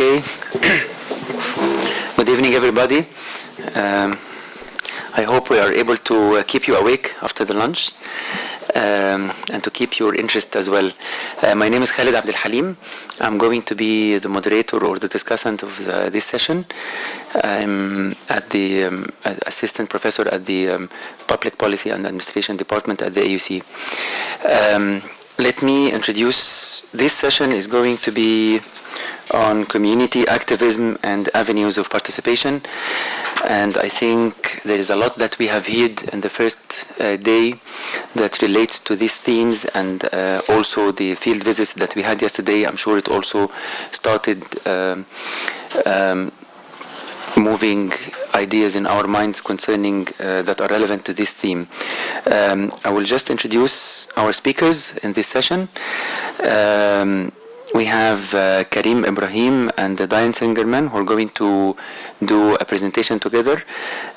Okay. Good evening, everybody. I hope we are able to keep you awake after the lunch and to keep your interest as well. My name is Khalid Abdel Halim. I'm going to be the moderator or the discussant of this session. I'm at the assistant professor at the Public Policy and Administration Department at the AUC. Let me introduce, this session is going to be on community activism and avenues of participation. And I think there is a lot that we have heard in the first day that relates to these themes, and also the field visits that we had yesterday. I'm sure it also started moving ideas in our minds concerning that are relevant to this theme. I will just introduce our speakers in this session. We have Kareem, Ibrahim, and Diane Singerman who are going to do a presentation together.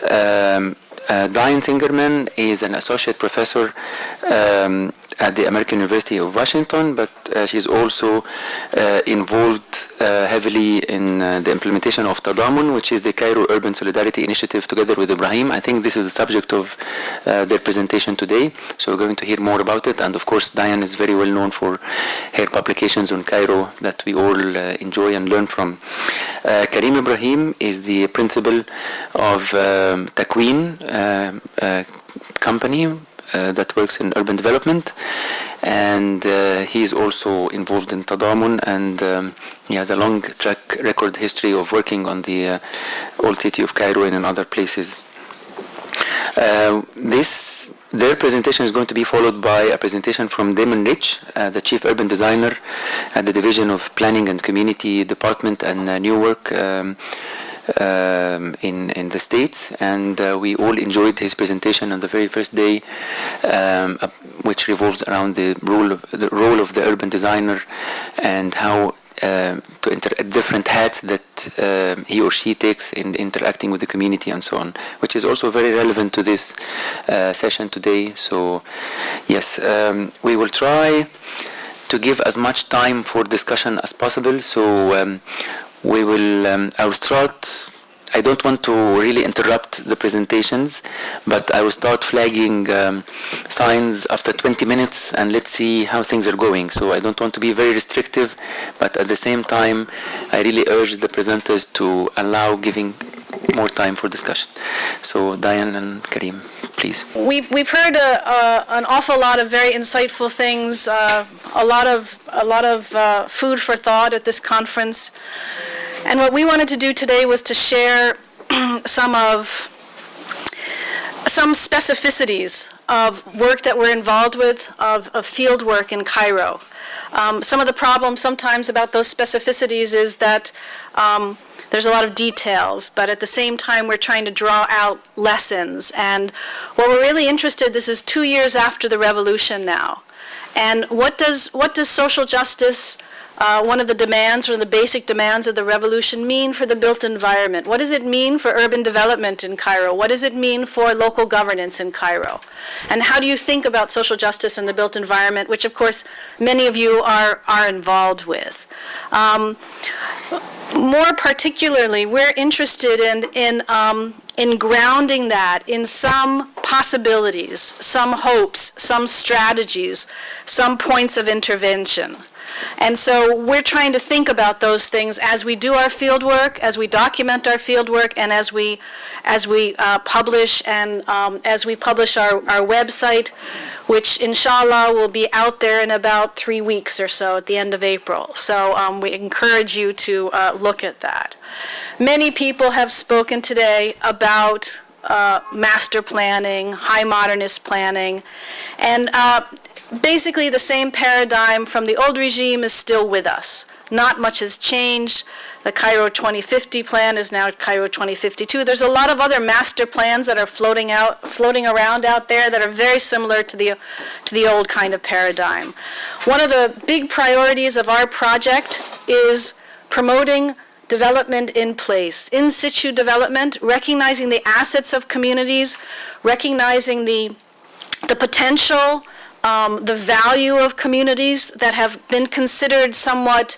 Diane Singerman is an associate professor at the American University of Washington, but she's also involved heavily in the implementation of Tadamun, which is the Cairo Urban Solidarity Initiative, together with Ibrahim. I think this is the subject of their presentation today, so we're going to hear more about it. And of course, Diane is very well known for her publications on Cairo that we all enjoy and learn from. Kareem Ibrahim is the principal of Takween company that works in urban development, and he is also involved in Tadamun, and he has a long track record history of working on the old city of Cairo and in other places. Their presentation is going to be followed by a presentation from Damon Rich, the Chief Urban Designer at the Division of Planning and Community Department and Newark in the States, and we all enjoyed his presentation on the very first day, which revolves around the role of the urban designer and how different hats that he or she takes in interacting with the community and so on, which is also very relevant to this session today. So yes, we will try to give as much time for discussion as possible. So we will, I will start. I don't want to really interrupt the presentations, but I will start flagging signs after 20 minutes, and let's see how things are going. So I don't want to be very restrictive, but at the same time, I really urge the presenters to allow giving more time for discussion. So Diane and Kareem, please. We've heard an awful lot of very insightful things, a lot of food for thought at this conference. And what we wanted to do today was to share some specificities of work that we're involved with, of field work in Cairo. Some of the problems sometimes about those specificities is that there's a lot of details, but at the same time we're trying to draw out lessons. And what we're really interested, this is 2 years after the revolution now. And what does social justice, one of the demands, or the basic demands of the revolution, mean for the built environment? What does it mean for urban development in Cairo? What does it mean for local governance in Cairo? And how do you think about social justice in the built environment, which of course many of you are involved with? More particularly, we're interested in grounding that in some possibilities, some hopes, some strategies, some points of intervention. And so we're trying to think about those things as we do our field work, as we document our field work, and as we publish, and as we publish our website, which inshallah will be out there in about 3 weeks or so at the end of April. So we encourage you to look at that. Many people have spoken today about master planning, high modernist planning, and basically the same paradigm from the old regime is still with us. Not much has changed. The Cairo 2050 plan is now Cairo 2052. There's a lot of other master plans that are floating around out there that are very similar to the old kind of paradigm. One of the big priorities of our project is promoting development in place, in situ development, recognizing the assets of communities, recognizing the potential, the value of communities that have been considered somewhat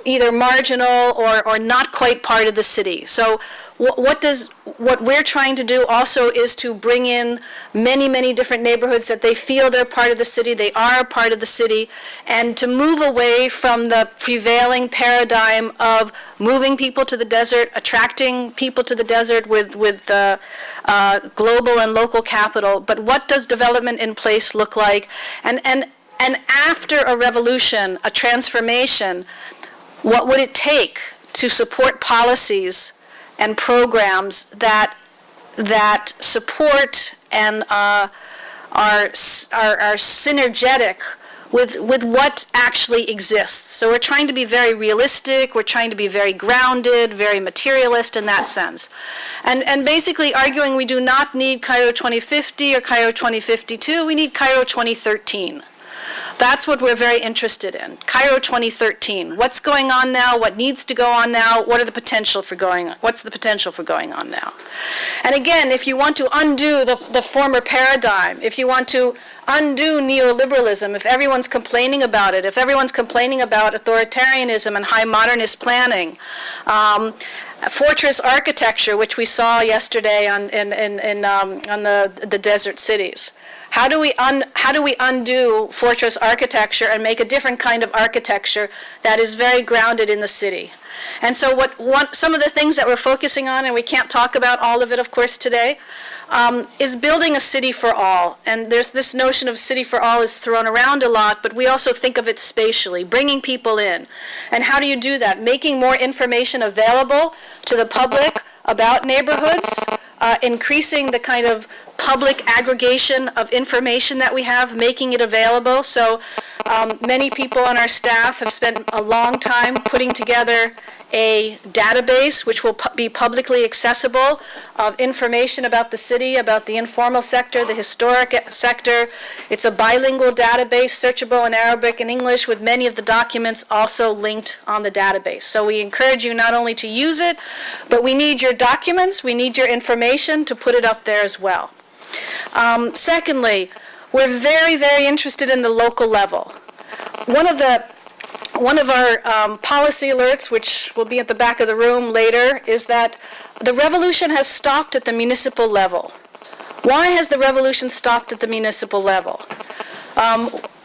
either marginal or not quite part of the city. So what we're trying to do also is to bring in many, many different neighborhoods that they feel they're part of the city, they are a part of the city, and to move away from the prevailing paradigm of moving people to the desert, attracting people to the desert with global and local capital. But what does development in place look like? And after a revolution, a transformation, what would it take to support policies and programs that support and are synergetic with what actually exists? So we're trying to be very realistic, we're trying to be very grounded, very materialist in that sense. And basically arguing we do not need Cairo 2050 or Cairo 2052, we need Cairo 2013. That's what we're very interested in. Cairo 2013. What's going on now? What needs to go on now? What's the potential for going on now? And again, if you want to undo the former paradigm, if you want to undo neoliberalism, if everyone's complaining about it, if everyone's complaining about authoritarianism and high modernist planning, fortress architecture, which we saw yesterday on the desert cities. How do we undo fortress architecture and make a different kind of architecture that is very grounded in the city? And so some of the things that we're focusing on, and we can't talk about all of it, of course, today, is building a city for all. And there's this notion of city for all is thrown around a lot, but we also think of it spatially, bringing people in. And how do you do that? Making more information available to the public about neighborhoods, increasing the kind of public aggregation of information that we have, making it available. So many people on our staff have spent a long time putting together a database which will be publicly accessible of information about the city, about the informal sector, the historic sector. It's a bilingual database, searchable in Arabic and English, with many of the documents also linked on the database. So we encourage you not only to use it, but we need your documents, we need your information to put it up there as well. Secondly, we're very, very interested in the local level. One of our policy alerts, which will be at the back of the room later, is that the revolution has stopped at the municipal level. Why has the revolution stopped at the municipal level?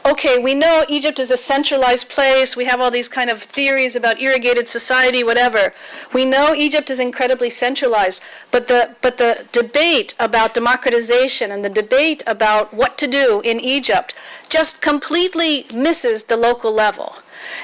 Okay, we know Egypt is a centralized place. We have all these kind of theories about irrigated society, whatever. We know Egypt is incredibly centralized, but the debate about democratization and the debate about what to do in Egypt just completely misses the local level.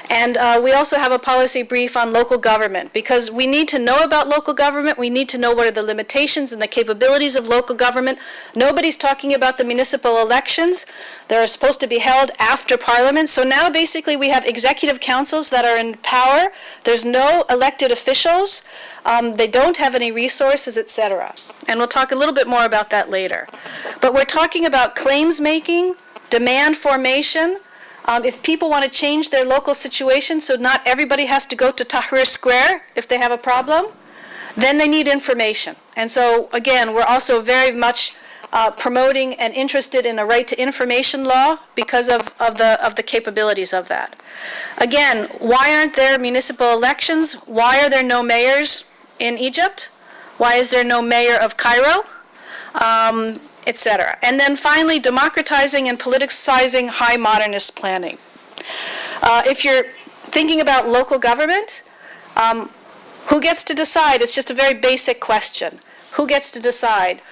And we also have a policy brief on local government, because we need to know about local government. We need to know what are the limitations and the capabilities of local government. Nobody's talking about the municipal elections. They're supposed to be held after Parliament. So now basically we have executive councils that are in power. There's no elected officials. They don't have any resources, etc. And we'll talk a little bit more about that later. But we're talking about claims making, demand formation. If people want to change their local situation so not everybody has to go to Tahrir Square if they have a problem, then they need information. And so, again, we're also very much promoting and interested in a right to information law because of the capabilities of that. Again, why aren't there municipal elections? Why are there no mayors in Egypt? Why is there no mayor of Cairo? Etc. And then finally, democratizing and politicizing high modernist planning. If you're thinking about local government, who gets to decide? It's just a very basic question. Who gets to decide?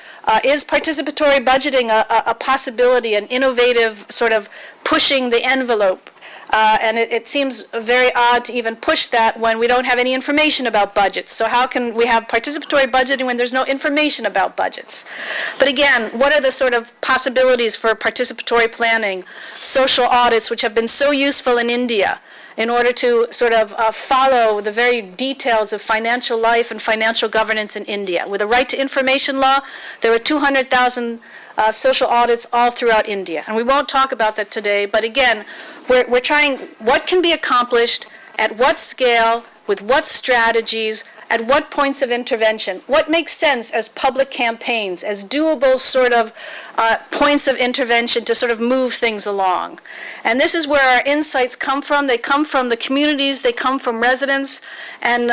Is participatory budgeting a possibility, an innovative sort of pushing the envelope? And it seems very odd to even push that when we don't have any information about budgets. So how can we have participatory budgeting when there's no information about budgets? But again, what are the sort of possibilities for participatory planning, social audits, which have been so useful in India in order to sort of follow the very details of financial life and financial governance in India? With a right to information law, there were 200,000 social audits all throughout India. And we won't talk about that today, but again, we're trying what can be accomplished, at what scale, with what strategies, At what points of intervention? What makes sense as public campaigns, as doable sort of points of intervention to sort of move things along? And this is where our insights come from. They come from the communities, they come from residents, and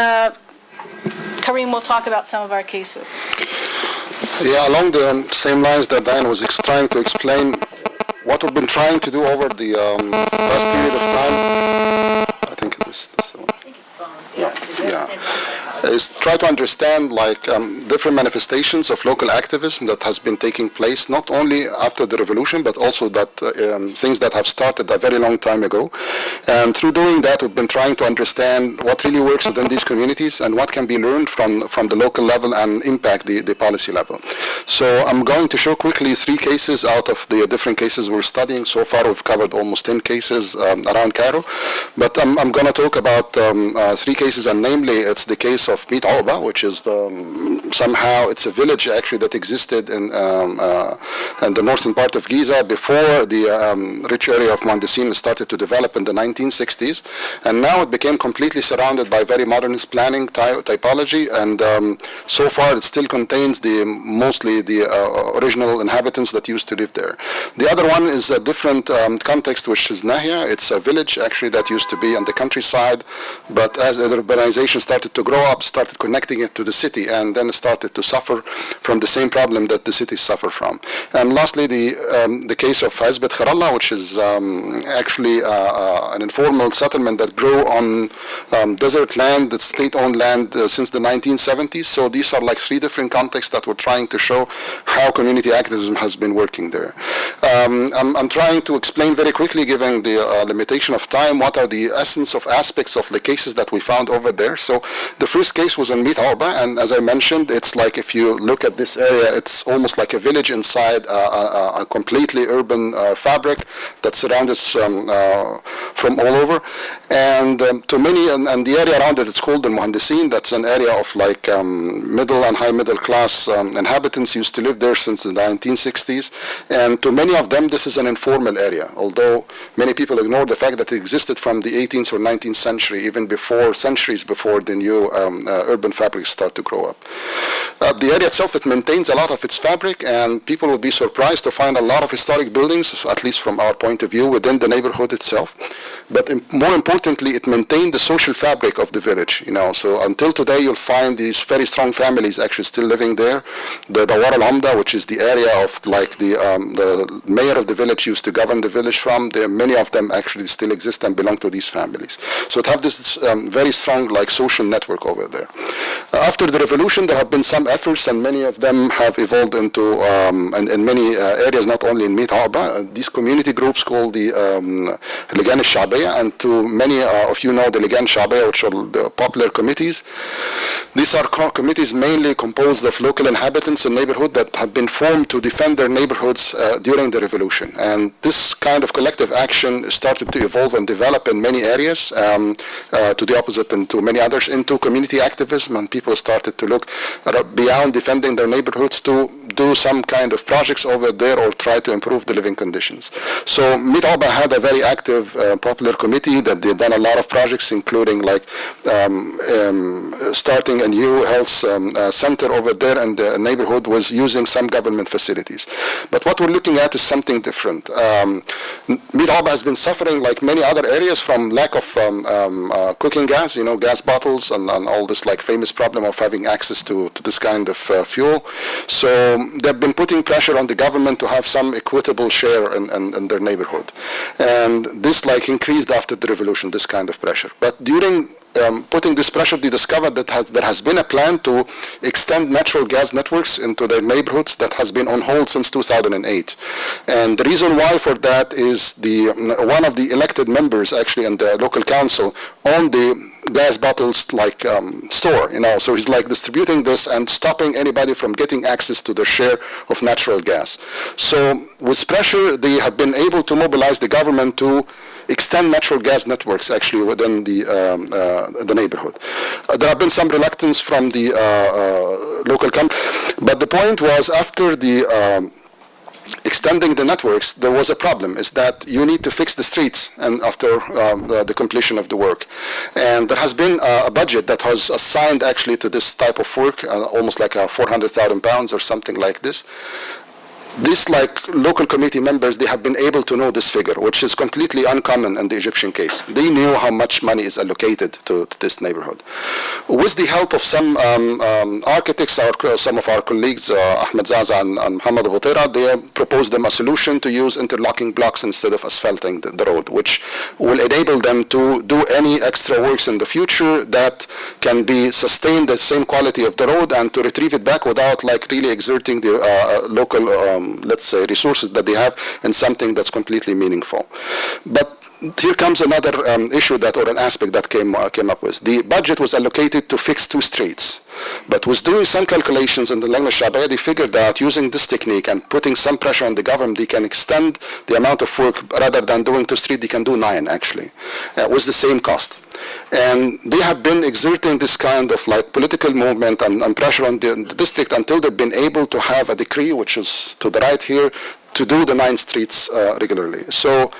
Kareem will talk about some of our cases. Yeah, along the same lines that Diane was trying to explain, what we've been trying to do over the last period of time, I think this one. Is try to understand different manifestations of local activism that has been taking place not only after the revolution but also that things that have started a very long time ago. And through doing that, we've been trying to understand what really works within these communities and what can be learned from the local level and impact the policy level. So I'm going to show quickly 3 cases out of the different cases we're studying. So far we've covered almost 10 cases around Cairo, but I'm going to talk about 3 cases, and namely it's the case of Miet, which is somehow it's a village actually that existed in the northern part of Giza before the rich area of Muhandisin started to develop in the 1960s, and now it became completely surrounded by very modernist planning typology, and so far it still contains mostly the original inhabitants that used to live there. The other one is a different context, which is Nahia. It's a village actually that used to be on the countryside, but as the urbanization started to grow up, started connecting it to the city, and then started to suffer from the same problem that the cities suffer from. And lastly, the case of Azbet Kharallah, which is actually an informal settlement that grew on desert land, that's state-owned land since the 1970s. So these are like 3 different contexts that we're trying to show how community activism has been working there. I'm trying to explain very quickly, given the limitation of time, what are the essence of aspects of the cases that we found over there. So the first case was in Miet, and as I mentioned, it's like if you look at this area, it's almost like a village inside a completely urban fabric that surrounds us from all over. And to many, and the area around it, it's called the Muhandisin. That's an area of like middle and high middle class inhabitants used to live there since the 1960s. And to many of them, this is an informal area, although many people ignore the fact that it existed from the 18th or 19th century, even before, centuries before the new urban fabrics start to grow up. The area itself, it maintains a lot of its fabric, and people will be surprised to find a lot of historic buildings, at least from our point of view, within the neighborhood itself. But more importantly, it maintained the social fabric of the village. So until today, you'll find these very strong families actually still living there. The Dawar al-Umda, which is the area of like the mayor of the village used to govern the village from, many of them actually still exist and belong to these families. So it have this very strong like social network over there. After the revolution, there have been some efforts, and many of them have evolved into, in many areas, not only in Miet, these community groups called the Ligan al-Shabiya, and to many of you know the Ligan al-Shabiya, which are the popular committees. These are committees mainly composed of local inhabitants in neighborhood that have been formed to defend their neighborhoods during the revolution. And this kind of collective action started to evolve and develop in many areas, to the opposite and to many others, into community activism, and people started to look beyond defending their neighborhoods to do some kind of projects over there or try to improve the living conditions. So Miet had a very active popular committee that they've done a lot of projects, including like starting a new health center over there, and the neighborhood was using some government facilities. But what we're looking at is something different. Miet has been suffering, like many other areas, from lack of cooking gas, gas bottles, and all this like famous problem of having access to this kind of fuel. So they've been putting pressure on the government to have some equitable share in their neighborhood. And this like increased after the revolution, this kind of pressure. But during putting this pressure, they discovered that there has been a plan to extend natural gas networks into their neighborhoods that has been on hold since 2008. And the reason why for that is one of the elected members actually in the local council owned the gas bottles like store, so he's like distributing this and stopping anybody from getting access to their share of natural gas. So with pressure, they have been able to mobilize the government to extend natural gas networks actually within the neighborhood. There have been some reluctance from the local company, but the point was after the extending the networks, there was a problem, is that you need to fix the streets and after the completion of the work. And there has been a budget that was assigned actually to this type of work, almost like £400,000 or something like this. These local committee members, they have been able to know this figure, which is completely uncommon in the Egyptian case. They knew how much money is allocated to this neighborhood. With the help of some architects, some of our colleagues, Ahmed Zaza and Muhammad Ghutera, they proposed them a solution to use interlocking blocks instead of asphalting the road, which will enable them to do any extra works in the future that can be sustained the same quality of the road and to retrieve it back without really exerting the local let's say, resources that they have in something that's completely meaningful. But here comes another issue or an aspect that came up with. The budget was allocated to fix 2 streets. But with doing some calculations in the Lajna Shabaya, they figured that using this technique and putting some pressure on the government, they can extend the amount of work. Rather than doing 2 streets, they can do 9 actually, with the same cost. And they have been exerting this kind of political movement and pressure on the district until they've been able to have a decree, which is to the right here, to do the 9 streets regularly. So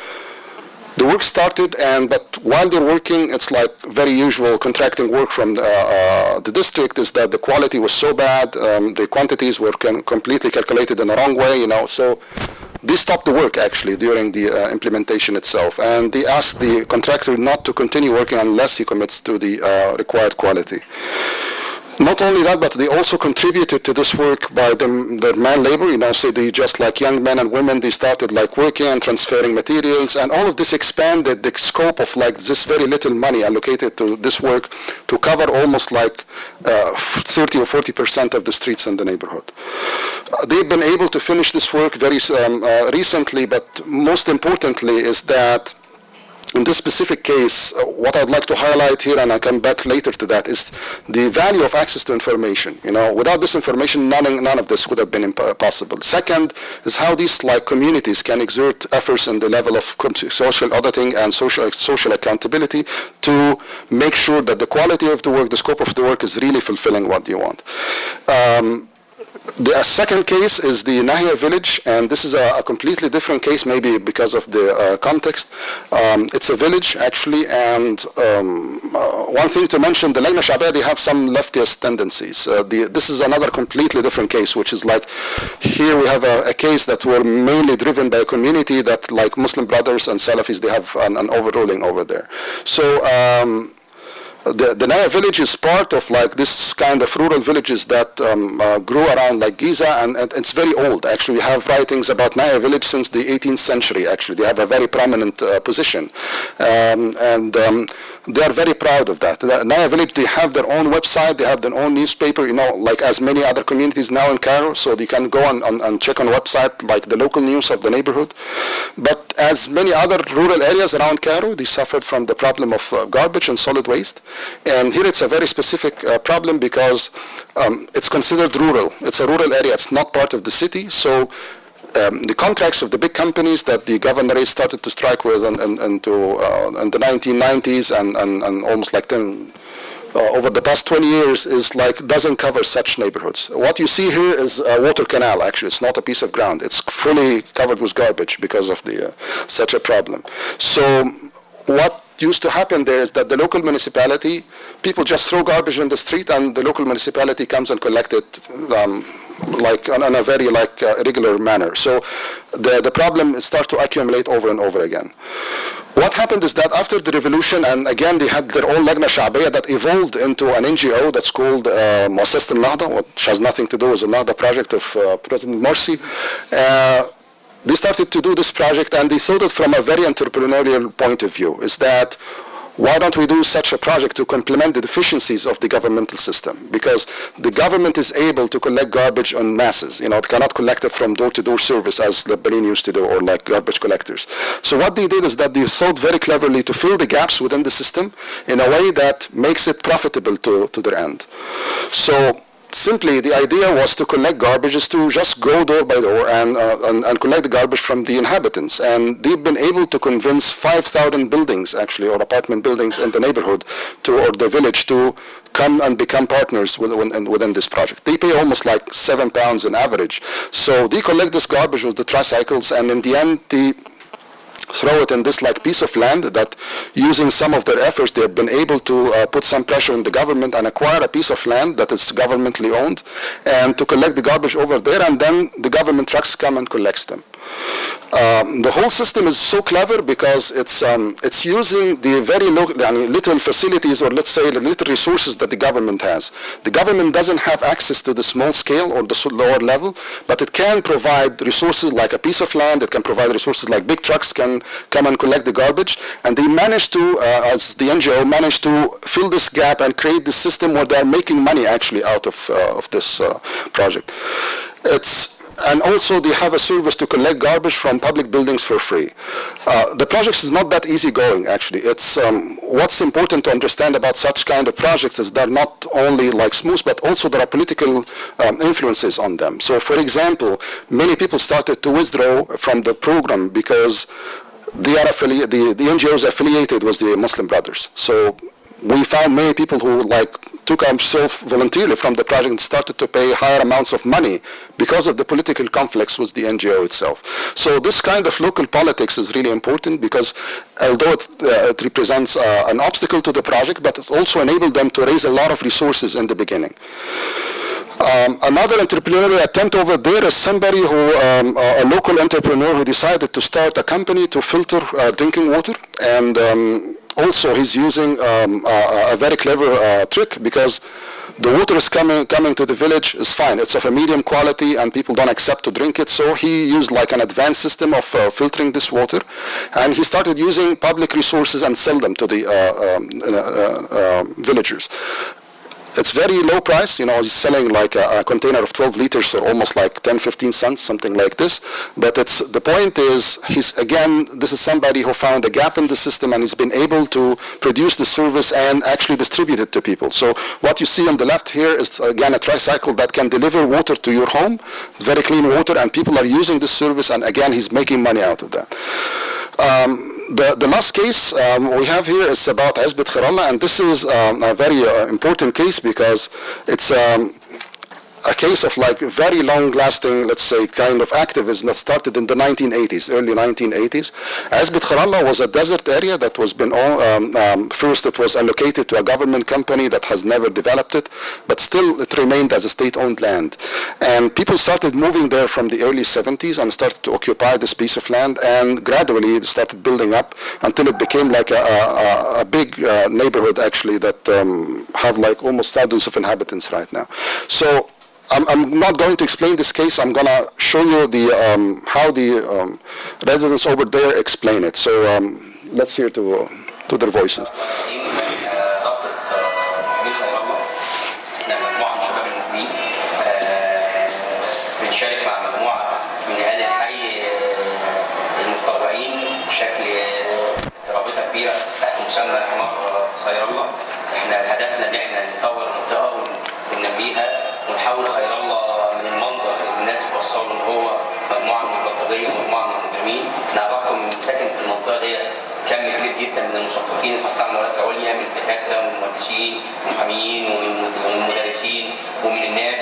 the work started, but while they're working, it's very usual contracting work from the district, is that the quality was so bad, the quantities were completely calculated in the wrong way, so they stopped the work actually during the implementation itself, and they asked the contractor not to continue working unless he commits to the required quality. Not only that, but they also contributed to this work by their man labor, so they just young men and women, they started working and transferring materials, and all of this expanded the scope of this very little money allocated to this work to cover almost 30 or 40% of the streets in the neighborhood. They've been able to finish this work very recently, but most importantly is that in this specific case, what I'd like to highlight here, and I'll come back later to that, is the value of access to information. Without this information, none of this would have been possible. Second is how these communities can exert efforts in the level of social auditing and social accountability to make sure that the quality of the work, the scope of the work is really fulfilling what you want. The second case is the Nahia village, and this is a completely different case, maybe because of the context. It's a village, actually, and one thing to mention, the Lajna Shabaya, they have some leftist tendencies. This is another completely different case, which is here we have a case that were mainly driven by a community that, Muslim Brothers and Salafis, they have an overruling over there. So, the Nahia village is part of this kind of rural villages that grew around Giza, and it's very old. Actually, we have writings about Nahia village since the 18th century. Actually, they have a very prominent position, and they are very proud of that. The Nahia village, they have their own website, they have their own newspaper, as many other communities now in Cairo, so they can go and check on website, the local news of the neighborhood. But as many other rural areas around Cairo, they suffered from the problem of garbage and solid waste. And here it's a very specific problem because it's considered rural. It's a rural area. It's not part of the city. So the contracts of the big companies that the governorate started to strike with in the 1990s and almost over the past 20 years is doesn't cover such neighborhoods. What you see here is a water canal. Actually, it's not a piece of ground. It's fully covered with garbage because of the such a problem. So what used to happen there is that the local municipality, people just throw garbage in the street, and the local municipality comes and collect it in a very irregular manner. So the problem starts to accumulate over and over again. What happened is that after the revolution, and again they had their own Lajna Shabaya that evolved into an NGO that's called Muassasat al-Nahda, which has nothing to do with the Nahda project of President Morsi. They started to do this project, and they thought it from a very entrepreneurial point of view, is that why don't we do such a project to complement the deficiencies of the governmental system? Because the government is able to collect garbage en masses. It cannot collect it from door-to-door service as the Benin used to do, or garbage collectors. So what they did is that they thought very cleverly to fill the gaps within the system in a way that makes it profitable to their end. So simply, the idea was to collect garbage, is to just go door by door and collect the garbage from the inhabitants. And they've been able to convince 5,000 buildings, actually, or apartment buildings in the neighborhood or the village to come and become partners within this project. They pay almost like £7 on average. So they collect this garbage with the tricycles, and in the end, they throw it in this like piece of land that, using some of their efforts, they have been able to put some pressure on the government and acquire a piece of land that is governmentally owned, and to collect the garbage over there, and then the government trucks come and collects them. The whole system is so clever because it's using the very little facilities, or let's say the little resources that the government has. The government doesn't have access to the small scale or the lower level, but it can provide resources like a piece of land. It can provide resources like big trucks can come and collect the garbage, and they managed to, as the NGO, managed to fill this gap and create this system where they're making money actually out of this project. And also they have a service to collect garbage from public buildings for free. The project is not that easy going, actually. It's what's important to understand about such kind of projects is they're not only like smooth, but also there are political influences on them. So for example, many people started to withdraw from the program because they are the NGO is affiliated with the Muslim Brothers. So we found many people who took themselves voluntarily from the project and started to pay higher amounts of money because of the political conflicts with the NGO itself. So this kind of local politics is really important because although it represents an obstacle to the project, but it also enabled them to raise a lot of resources in the beginning. Another entrepreneurial attempt over there is somebody who, a local entrepreneur who decided to start a company to filter drinking water, and also he's using a very clever trick because the water is coming to the village is fine. It's of a medium quality and people don't accept to drink it. So he used like an advanced system of filtering this water, and he started using public resources and sell them to the villagers. It's very low price, he's selling like a container of 12 liters for almost like 10, 15 cents, something like this. But the point is, this is somebody who found a gap in the system and he's been able to produce the service and actually distribute it to people. So what you see on the left here is again a tricycle that can deliver water to your home, very clean water, and people are using this service, and again, he's making money out of that. The last case we have here is about Hizb Khairallah, and this is a very important case because it's a case of like very long-lasting, let's say, kind of activism that started in the 1980s, early 1980s. Hizb Khairallah was a desert area that was first it was allocated to a government company that has never developed it, but still it remained as a state-owned land. And people started moving there from the early 70s and started to occupy this piece of land, and gradually it started building up until it became like a big neighborhood actually that have like almost thousands of inhabitants right now. So I'm not going to explain this case. I'm going to show you how the residents over there explain it. So let's hear to their voices. ونحول خير الله من المنظر اللي الناس بصوا ان هو مجموعه من البلطجيه ومجموعه من المجرمين. نعرفهم ساكن في المنطقه دي كم كبير جدا من المثقفين اللي حصلوا على مرتبات عليا، من دكاتره ومن مهندسين ومحاميين ومن مدرسين ومن الناس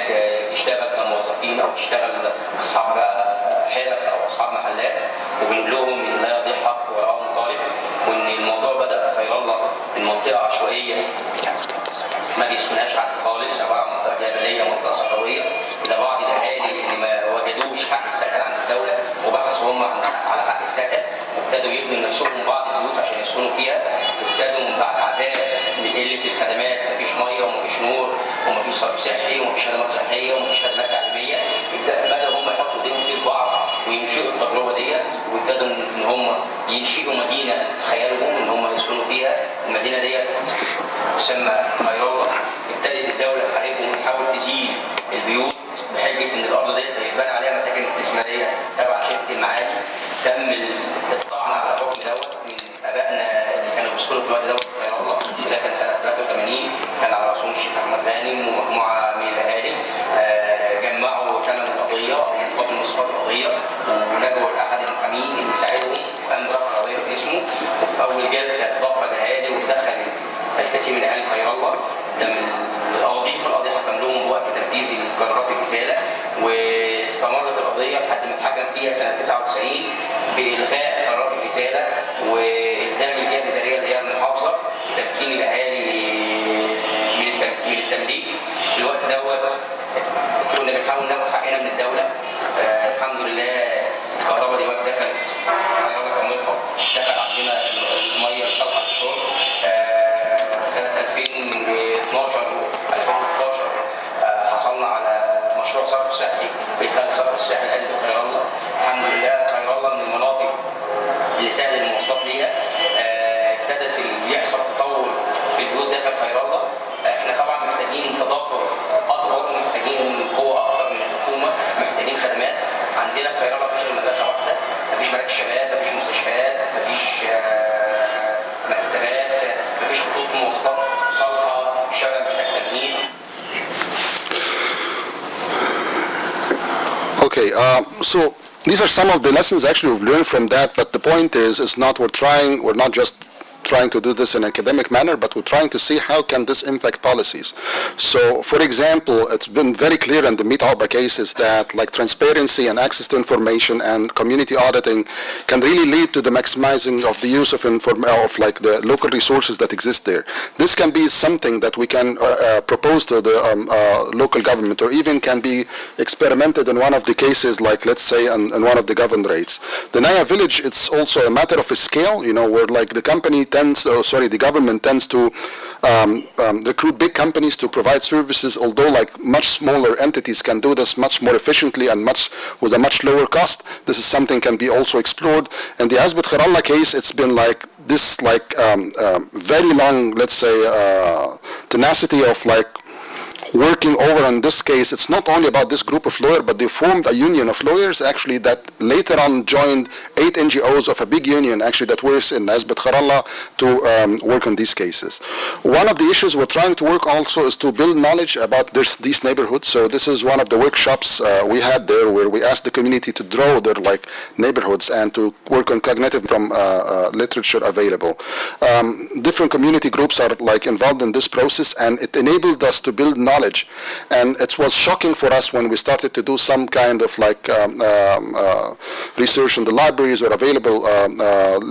بتشتغل كموظفين او بتشتغل اصحاب حرف او اصحاب محلات، وبنقول لهم ان لا يضيع حق وراءهم طالب، وان الموضوع بدا في خير الله من منطقه عشوائيه ما بيسكنهاش حد خالص، عباره عن منطقه جبليه منطقه صحراويه، الى بعض الاهالي اللي ما وجدوش حق السكن عند الدوله وبحثوا هم على حق السكن، وابتدوا يبنوا لنفسهم بعض البيوت عشان يسكنوا فيها، وابتدوا من بعد عذاب من قله الخدمات، مفيش ميه ومفيش نور ومفيش صرف صحي ومفيش خدمات صحيه ومفيش خدمات تعليميه، بدأوا هم يحطوا ايديهم في بعض وينشئوا التجربه ديت، وابتدوا ان هم ينشئوا مدينه في خيالهم ان هم يسكنوا فيها. المدينه ديت تسمى خير الله. ابتدت الدوله تحاربهم وتحاول تزيل البيوت بحجه ان الارض ديت هيتبنى عليها مساكن استثماريه تبع شركه المعادي. تم الطعن على الحكم دوت من ابائنا اللي كانوا بيسكنوا في الوقت دوت في خير الله، وده كان سنه 83، كان على راسهم الشيخ احمد غانم ومجموعه من الاهالي. جمعوا ثمن القضيه مقابل مصفات القضيه، ولجوا لاحد المحامين اللي ساعدهم وقام رفع قضيه باسمه. وفي اول جلسه تضاف الاهالي ودخل الكثير من اهالي خير الله قدام واستمرت القضيه لحد ما اتحكم فيها سنه 99 بالغاء قرارات الازاله والزام الجهه الاداريه اللي هي المحافظه تمكين الاهالي من التمليك. في الوقت دوت كنا بنحاول ناخد حقنا من الدوله. الحمد لله الكهرباء دلوقتي دخلت كمرفق، دخل عندنا الميه لصالح الشرب. سنه 2012 و2011 حصلنا على مشروع صرف صحي بإدخال صرف الصحي الأزل خير الله. الحمد لله خير الله من المناطق اللي سهل المواصلات ليها. ابتدت يحصل تطور في البيوت داخل خير الله. احنا طبعا محتاجين تضافر اكبر، محتاجين قوه اكتر من الحكومه، محتاجين خدمات. عندنا في خير الله مفيش غير مدرسه واحده، مفيش مراكز شباب، مفيش مستشفيات، مفيش مكتبات، مفيش خطوط مواصلات صالحه، الشارع محتاج تجديد. Okay, so these are some of the lessons actually we've learned from that, but the point is, we're not just trying to do this in an academic manner, but we're trying to see how can this impact policies. So, for example, it's been very clear in the Miet Ogba cases that like transparency and access to information and community auditing can really lead to the maximizing of the use of like the local resources that exist there. This can be something that we can propose to the local government, or even can be experimented in one of the cases, like let's say in one of the governorates. The Nahia village, it's also a matter of a scale, you know, where like the the government tends to recruit big companies to provide services, although like much smaller entities can do this much more efficiently and with a much lower cost. This is something can be also explored. In the Azbut Khair Allah case, it's been like this very long, let's say, tenacity of like working over in this case. It's not only about this group of lawyers, but they formed a union of lawyers actually that later on joined 8 NGOs of a big union actually that works in Azbut Khair Allah to work on these cases. One of the issues we're trying to work also is to build knowledge about these neighborhoods. So this is one of the workshops we had there, where we asked the community to draw their like neighborhoods and to work on cognitive from literature available. Different community groups are like involved in this process, and it enabled us to build knowledge. And it was shocking for us when we started to do some kind of like research in the libraries or available,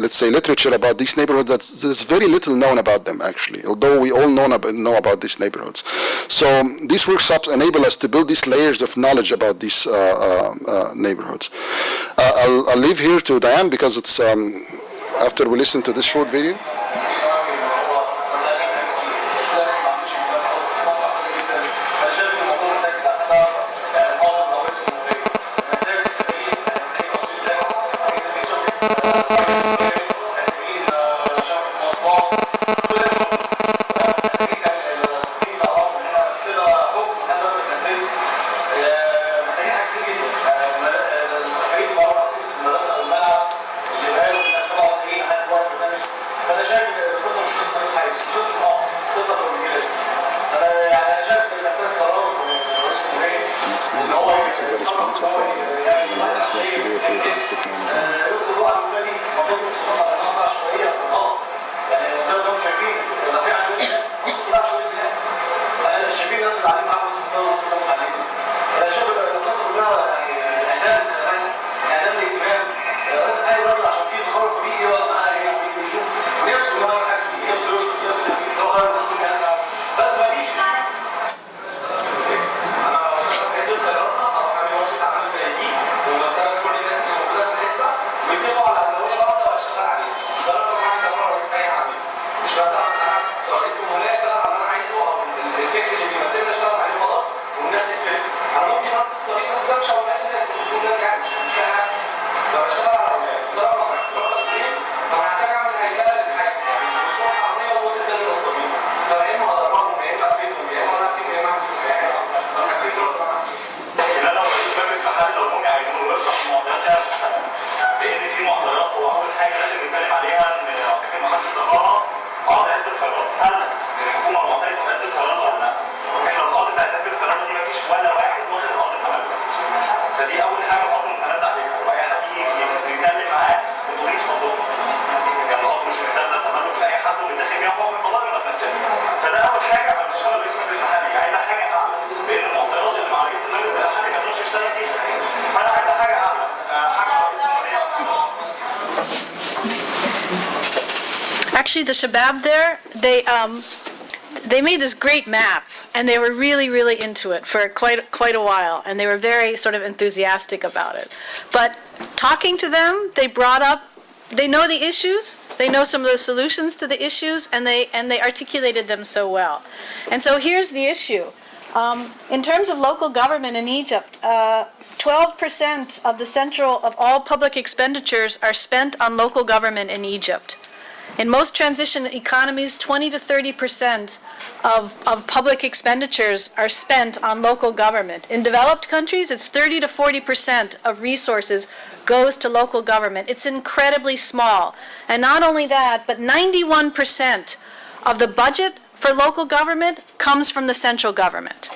let's say, literature about these neighborhoods. There's very little known about them actually, although we all know about these neighborhoods. So these workshops enable us to build these layers of knowledge about these neighborhoods. I'll leave here to Diane because it's after we listen to this short video. فده اول حاجه ما بتشتغل باسم الرئيس المحلي، لان المعطيات اللي مع رئيس المجلس الحالي ما يقدرش يشتغل actually, the Shabab there, they made this great map, and they were really, really into it for quite a while, and they were very sort of enthusiastic about it. But talking to them, they brought up, they know the issues, they know some of the solutions to the issues, and they articulated them so well. And so here's the issue. In terms of local government in Egypt, 12% of all public expenditures are spent on local government in Egypt. In most transition economies, 20 to 30% of public expenditures are spent on local government. In developed countries, it's 30 to 40% of resources goes to local government. It's incredibly small. And not only that, but 91% of the budget for local government comes from the central government,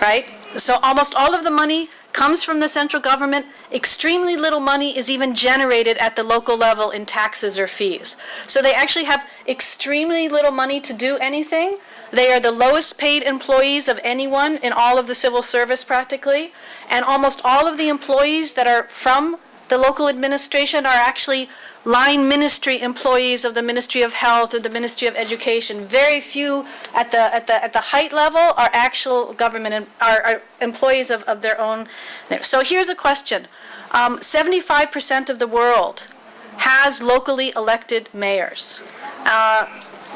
right? So almost all of the money comes from the central government. Extremely little money is even generated at the local level in taxes or fees. So they actually have extremely little money to do anything. They are the lowest paid employees of anyone in all of the civil service practically. And almost all of the employees that are from the local administration are actually line ministry employees of the Ministry of Health or the Ministry of Education. Very few at the height level are actual government, are employees of their own. So here's a question. 75% of the world has locally elected mayors.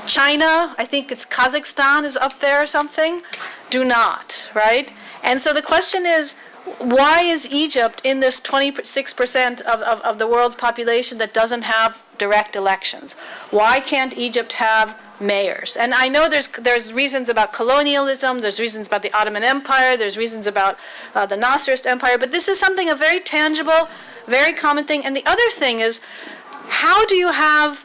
China, I think it's Kazakhstan is up there or something, do not, right? And so the question is, why is Egypt in this 26% of the world's population that doesn't have direct elections? Why can't Egypt have mayors? And I know there's reasons about colonialism, there's reasons about the Ottoman Empire, there's reasons about the Nasserist Empire, but this is something, a very tangible, very common thing. And the other thing is, how do you have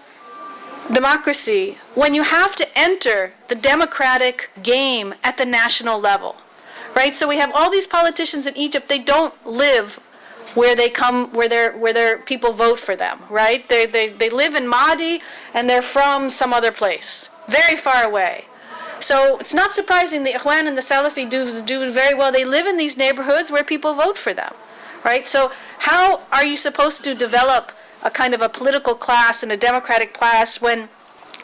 democracy when you have to enter the democratic game at the national level? Right, so we have all these politicians in Egypt. They don't live where they come, where their people vote for them. Right, they live in Mahdi and they're from some other place, very far away. So it's not surprising the Ikhwan and the Salafi do very well. They live in these neighborhoods where people vote for them. Right, so how are you supposed to develop a kind of a political class and a democratic class when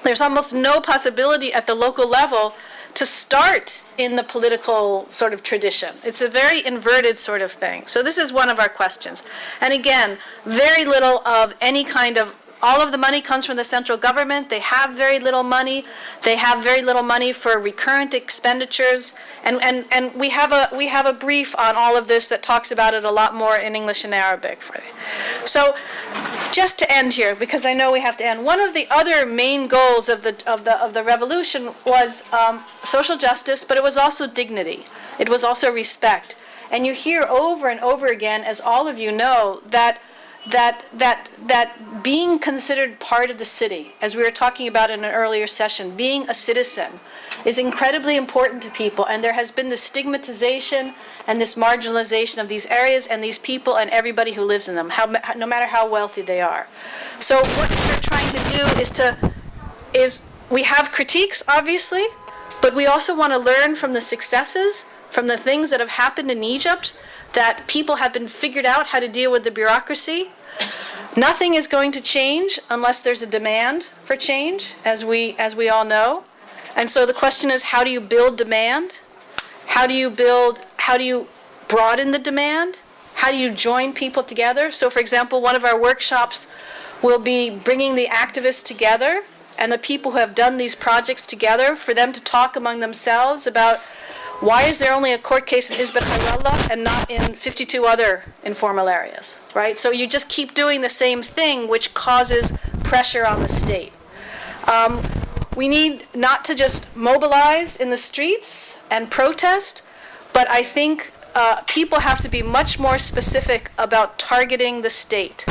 there's almost no possibility at the local level to start in the political sort of tradition? It's a very inverted sort of thing. So this is one of our questions. And again, very little of any kind of, all of the money comes from the central government. They have very little money. They have very little money for recurrent expenditures. And we have a brief on all of this that talks about it a lot more in English and Arabic. So just to end here, because I know we have to end, one of the other main goals of the revolution was social justice, but it was also dignity. It was also respect. And you hear over and over again, as all of you know, that being considered part of the city, as we were talking about in an earlier session, being a citizen is incredibly important to people, and there has been this stigmatization and this marginalization of these areas and these people and everybody who lives in them, no matter how wealthy they are. So what we're trying to do is we have critiques, obviously, but we also want to learn from the successes, from the things that have happened in Egypt, that people have been figured out how to deal with the bureaucracy. Nothing is going to change unless there's a demand for change, as we all know. And so the question is, how do you build demand? How do you broaden the demand? How do you join people together? So for example, one of our workshops will be bringing the activists together and the people who have done these projects together for them to talk among themselves about why is there only a court case in Hizb al-Hayallah and not in 52 other informal areas, right? So you just keep doing the same thing, which causes pressure on the state. We need not to just mobilize in the streets and protest, but I think people have to be much more specific about targeting the state.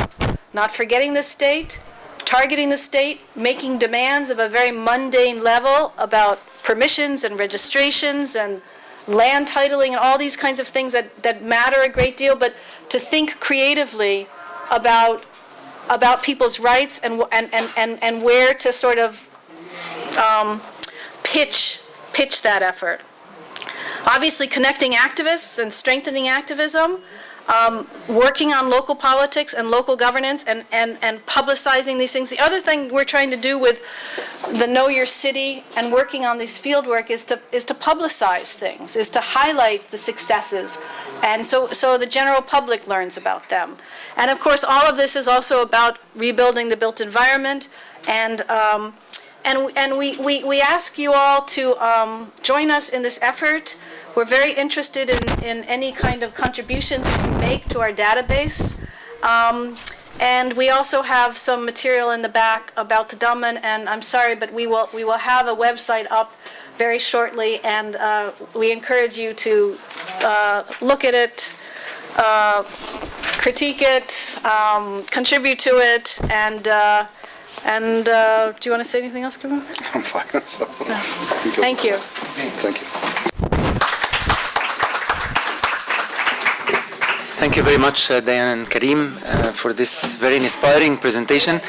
Not forgetting the state, targeting the state, making demands of a very mundane level about permissions and registrations and land titling and all these kinds of things that matter a great deal, but to think creatively about people's rights and where to sort of pitch that effort. Obviously, connecting activists and strengthening activism. working on local politics and local governance and publicizing these things. The other thing we're trying to do with the Know Your City and working on this field work is to publicize things, is to highlight the successes, and so the general public learns about them. And of course, all of this is also about rebuilding the built environment, and we ask you all to join us in this effort. We're very interested in any kind of contributions you can make to our database. And we also have some material in the back about Tadamun, and I'm sorry, but we will have a website up very shortly, and we encourage you to look at it, critique it, contribute to it, and do you want to say anything else, Kareem? I'm fine. So, no. Thank you. Thank you. Thank you very much, Diane and Kareem, for this very inspiring presentation.